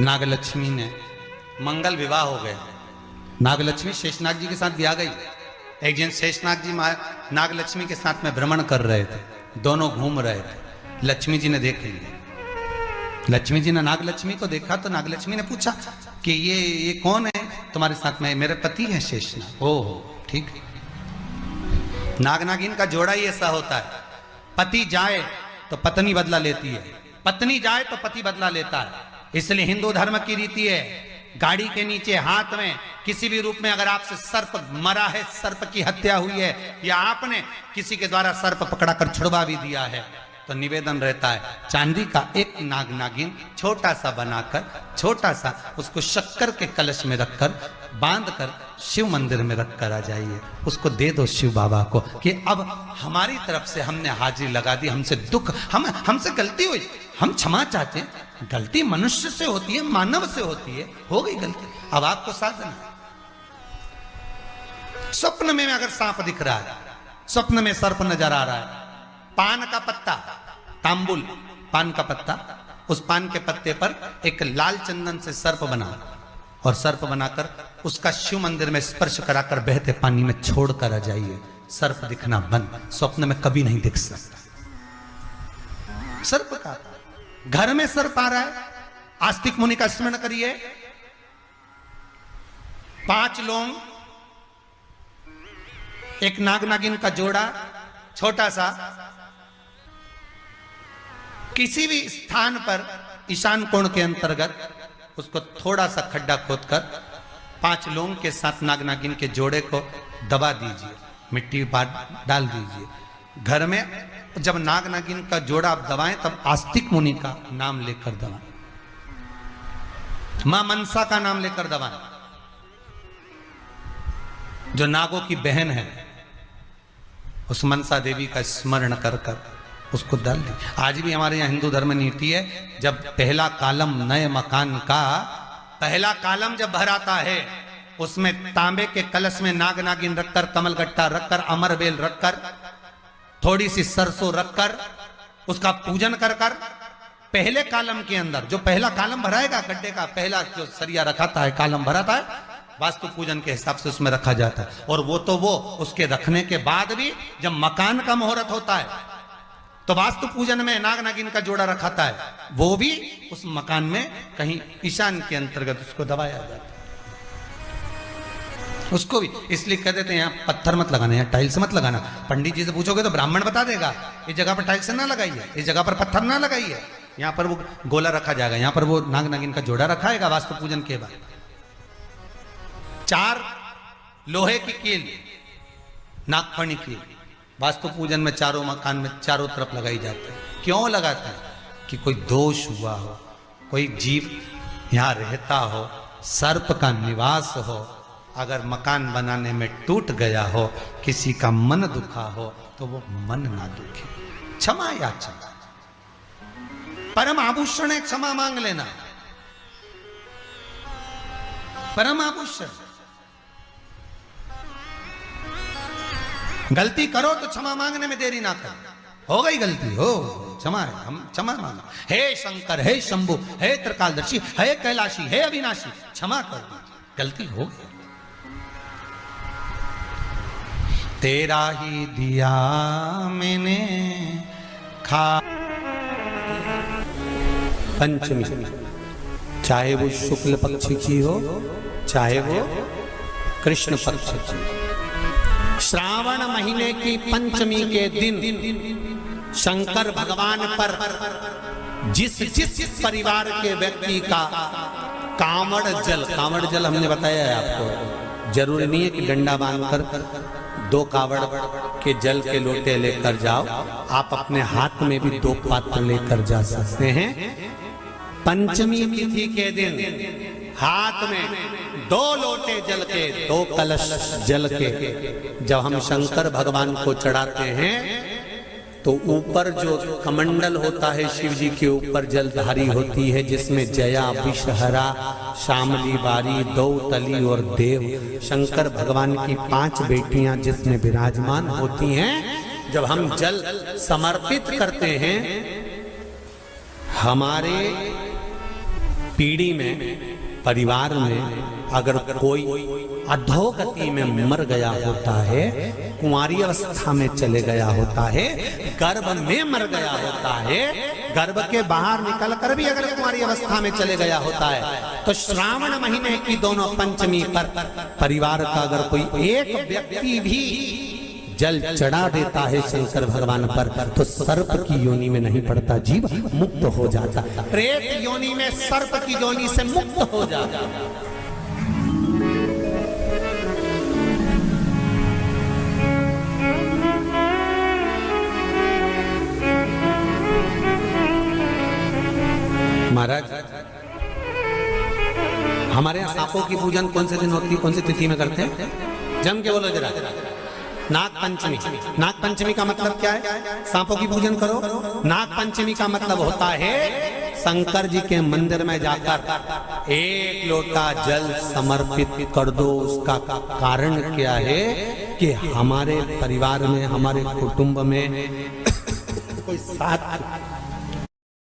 नागलक्ष्मी ने मंगल विवाह हो गए। नागलक्ष्मी शेषनाग जी के साथ ब्याह गई। एक दिन शेषनाग जी नागलक्ष्मी के साथ में भ्रमण कर रहे थे, दोनों घूम रहे थे। लक्ष्मी जी ने देख लिया। लक्ष्मी जी ने नागलक्ष्मी को देखा तो नागलक्ष्मी ने पूछा कि ये कौन है तुम्हारे साथ में? मेरे पति है शेषनाग। ओहो ठीक है। नाग नागिन का जोड़ा ही ऐसा होता है, पति जाए तो पत्नी बदला लेती है, पत्नी जाए तो पति बदला लेता है। इसलिए हिंदू धर्म की रीति है, गाड़ी के नीचे हाथ में किसी भी रूप में अगर आपसे सर्प मरा है, सर्प की हत्या हुई है, या आपने किसी के द्वारा सर्प पकड़ाकर छुड़वा भी दिया है, तो निवेदन रहता है चांदी का एक नाग नागिन छोटा सा बनाकर, छोटा सा उसको शक्कर के कलश में रखकर बांधकर शिव मंदिर में रखकर आ जाइए, उसको दे दो शिव बाबा को कि अब हमारी तरफ से हमने हाजिरी लगा दी, हमसे दुख, हमसे गलती हुई, हम क्षमा चाहते हैं। गलती मनुष्य से होती है, मानव से होती है, हो गई गलती, अब आपको साधन है। स्वप्न में अगर सांप दिख रहा है, स्वप्न में सर्प नजर आ रहा है, पान का पत्ता, तांबुल पान का पत्ता, उस पान के पत्ते पर एक लाल चंदन से सर्प बना और सर्प बनाकर उसका शिव मंदिर में स्पर्श कराकर बहते पानी में छोड़कर आ जाइए, सर्प दिखना बंद, स्वप्न में कभी नहीं दिख सकता। सर्प का घर में सर्प आ रहा है, आस्तिक मुनि का स्मरण करिए, 5 लौंग, एक नाग नागिन का जोड़ा छोटा सा, किसी भी स्थान पर ईशान कोण के अंतर्गत उसको थोड़ा सा खड्डा खोदकर 5 लौंग के साथ नाग नागिन के जोड़े को दबा दीजिए, मिट्टी डाल दीजिए। घर में जब नाग नागिन का जोड़ा आप दबाएं तब आस्तिक मुनि का नाम लेकर दबाएं, मां मनसा का नाम लेकर दबाएं, जो नागों की बहन है, उस मनसा देवी का स्मरण कर कर उसको डाल दी। आज भी हमारे यहाँ हिंदू धर्म नीति है, जब पहला कॉलम नए मकान का पहला कॉलम जब भराता है, उसमें तांबे के कलश में नाग नागिन रखकर, कमलगट्टा रखकर, अमरबेल रखकर, थोड़ी सी सरसों रखकर उसका पूजन कर कर पहले कॉलम के अंदर जो पहला कॉलम भराएगा, गड्ढे का पहला जो सरिया रखाता है, कॉलम भराता है, वास्तु पूजन के हिसाब से उसमें रखा जाता है। और वो उसके रखने के बाद भी जब मकान का मुहूर्त होता है तो वास्तु पूजन में नाग नागिन का जोड़ा रखाता है, वो भी उस मकान में कहीं ईशान के अंतर्गत उसको दबाया जाता है, उसको भी। इसलिए कह देते हैं यहाँ पत्थर मत लगाना, यहाँ टाइल्स मत लगाना। पंडित जी से पूछोगे तो ब्राह्मण बता देगा इस जगह पर टाइल्स ना लगाइए, इस जगह पर पत्थर ना लगाइए, यहाँ पर वो गोला रखा जाएगा, यहाँ पर वो नाग नागिन का जोड़ा रखाएगा वास्तु पूजन के बाद। 4 लोहे की कील, नागफणी कील, वास्तु पूजन में चारों मकान में चारों तरफ लगाई जाती है। क्यों लगाते हैं? कि कोई दोष हुआ हो, कोई जीव यहाँ रहता हो, सर्प का निवास हो, अगर मकान बनाने में टूट गया हो, किसी का मन दुखा हो, तो वो मन ना दुखे। क्षमा याचना, परम आभूषण है, क्षमा मांग लेना, परम आभूषण। गलती करो तो क्षमा मांगने में देरी ना करो, हो गई गलती, हो क्षमा है, हम क्षमा मांगो। हे शंकर, हे शंभु, हे त्रिकालदर्शी, हे कैलाशी, हे अविनाशी, क्षमा कर दीजिए, गलती हो गई। तेरा ही दिया मैंने खा। पंचमी, चाहे वो शुक्ल पक्ष की हो, चाहे वो कृष्ण पक्ष की। श्रावण महीने की पंचमी के दिन शंकर भगवान पर जिस परिवार के व्यक्ति का कांवड़ जल हमने बताया है आपको, जरूरी नहीं है कि डंडा बांधकर 2 कावड़ के जल के लोटे लेकर जाओ, आप अपने हाथ में भी 2 पात्र लेकर जा सकते हैं। पंचमी तिथि के दिन हाथ में 2 लोटे जल के, 2 कलश जल के जब हम शंकर भगवान को चढ़ाते हैं तो ऊपर जो कमंडल होता है शिव जी के ऊपर जलधारी होती है, जिसमें जया, विषहरा, शामली, बारी, दौतली और देव, शंकर भगवान की 5 बेटियां जिसमें विराजमान होती हैं। जब हम जल समर्पित करते हैं, हमारे पीढ़ी में, परिवार में अगर कोई अधोगति में मर गया होता है, कुंवारी अवस्था में चले गया होता है, गर्भ में मर गया होता है, गर्भ के बाहर निकल कर भी अगर कुंवारी अवस्था में चले गया होता है, तो श्रावण महीने की दोनों पंचमी पर परिवार का अगर कोई एक व्यक्ति भी जल चढ़ा देता है शंकर भगवान पर, तो सर्प की योनि में नहीं पड़ता, जीव मुक्त हो जाता, प्रेत योनि में सर्प की योनि से मुक्त हो जाता। महाराज, हमारे यहाँ सांपों की पूजन कौन से दिन होती है, कौन सी तिथि में करते हैं? जम के बोलो जरा। नाग पंचमी। नाग पंचमी का मतलब क्या है? सांपों की पूजन करो। नाग पंचमी का मतलब होता है शंकर जी के मंदिर में जाकर एक लोटा जल समर्पित कर दो। उसका कारण क्या है कि हमारे परिवार में, हमारे कुटुंब में कोई साथ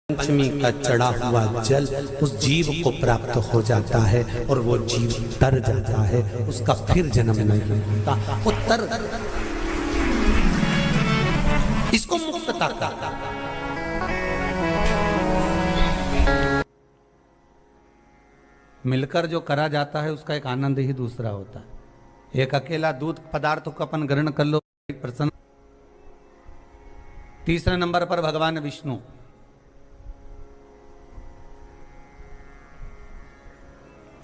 पंचमी का चढ़ा हुआ जल उस जीव को प्राप्त हो जाता है और वो जीव तर जाता है, उसका फिर जन्म नहीं होता, वो तर। इसको मुक्तता कहते हैं। मिलकर जो करा जाता है उसका एक आनंद ही दूसरा होता है। एक अकेला दूध पदार्थ को अपन ग्रहण कर लो, प्रसन्न। तीसरे नंबर पर भगवान विष्णु,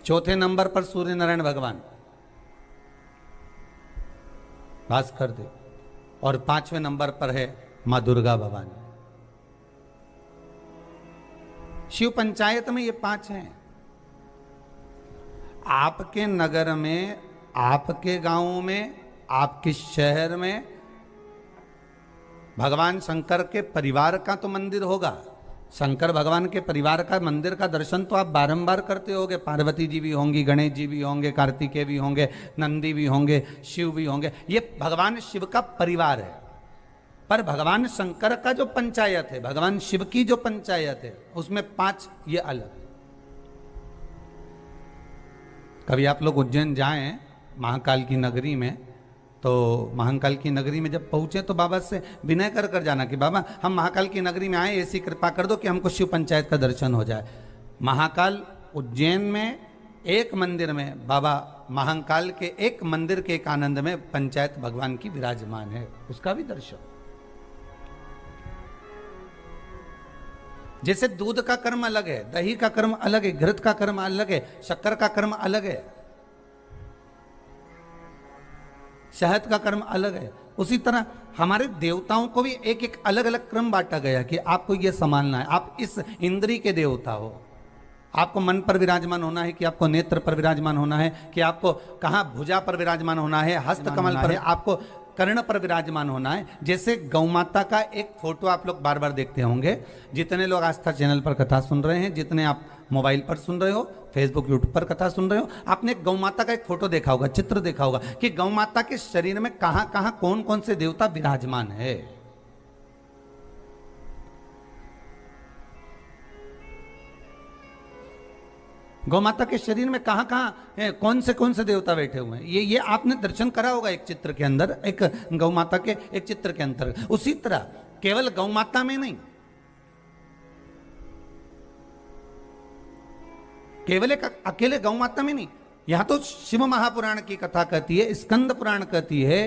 चौथे नंबर पर सूर्य नारायण भगवान भास्कर देव, और पांचवें नंबर पर है मां दुर्गा भवानी। शिव पंचायत में ये 5 हैं। आपके नगर में, आपके गांव में, आपके शहर में भगवान शंकर के परिवार का तो मंदिर होगा। शंकर भगवान के परिवार का मंदिर का दर्शन तो आप बारंबार करते होंगे। पार्वती जी भी होंगी, गणेश जी भी होंगे, कार्तिकेय भी होंगे, नंदी भी होंगे, शिव भी होंगे। ये भगवान शिव का परिवार है। पर भगवान शंकर का जो पंचायत है, भगवान शिव की जो पंचायत है, उसमें 5 ये अलग। कभी आप लोग उज्जैन जाएं महाकाल की नगरी में, तो महाकाल की नगरी में जब पहुंचे तो बाबा से विनय कर कर जाना कि बाबा हम महाकाल की नगरी में आए, ऐसी कृपा कर दो कि हमको शिव पंचायत का दर्शन हो जाए। महाकाल उज्जैन में एक मंदिर में, बाबा महाकाल के एक मंदिर के एक आनंद में पंचायत भगवान की विराजमान है, उसका भी दर्शन। जैसे दूध का कर्म अलग है, दही का कर्म अलग है, घृत का कर्म अलग है, शक्कर का कर्म अलग है, शहद का कर्म अलग है, उसी तरह हमारे देवताओं को भी एक एक अलग अलग क्रम बांटा गया कि आपको ये संभालना है। आप इस इंद्री के देवता हो, आपको मन पर विराजमान होना है, कि आपको नेत्र पर विराजमान होना है, कि आपको कहाँ भुजा पर विराजमान होना है, हस्त कमल पर, आपको कर्ण पर विराजमान होना है। जैसे गौ माता का एक फोटो आप लोग बार बार देखते होंगे। जितने लोग आस्था चैनल पर कथा सुन रहे हैं, जितने आप मोबाइल पर सुन रहे हो, फेसबुक यूट्यूब पर कथा सुन रहे हो, आपने गौ माता का एक फोटो देखा होगा, चित्र देखा होगा कि गौ माता के शरीर में कहां कहां कौन कौन से देवता विराजमान है। गौ माता के शरीर में कहां कहां कौन से देवता बैठे हुए हैं, ये आपने दर्शन करा होगा एक चित्र के अंदर, एक गौ माता के एक चित्र के अंदर। उसी तरह केवल गौ माता में नहीं, केवल एक अकेले गौ माता में नहीं, यहां तो शिव महापुराण की कथा कहती है, स्कंद पुराण कहती है,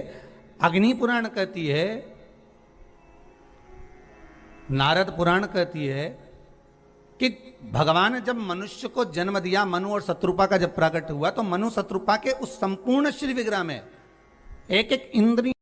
अग्नि पुराण कहती है, नारद पुराण कहती है कि भगवान जब मनुष्य को जन्म दिया, मनु और शत्रुपा का जब प्रकट हुआ, तो मनु शत्रुपा के उस संपूर्ण श्री विग्रह में एक एक इंद्रिय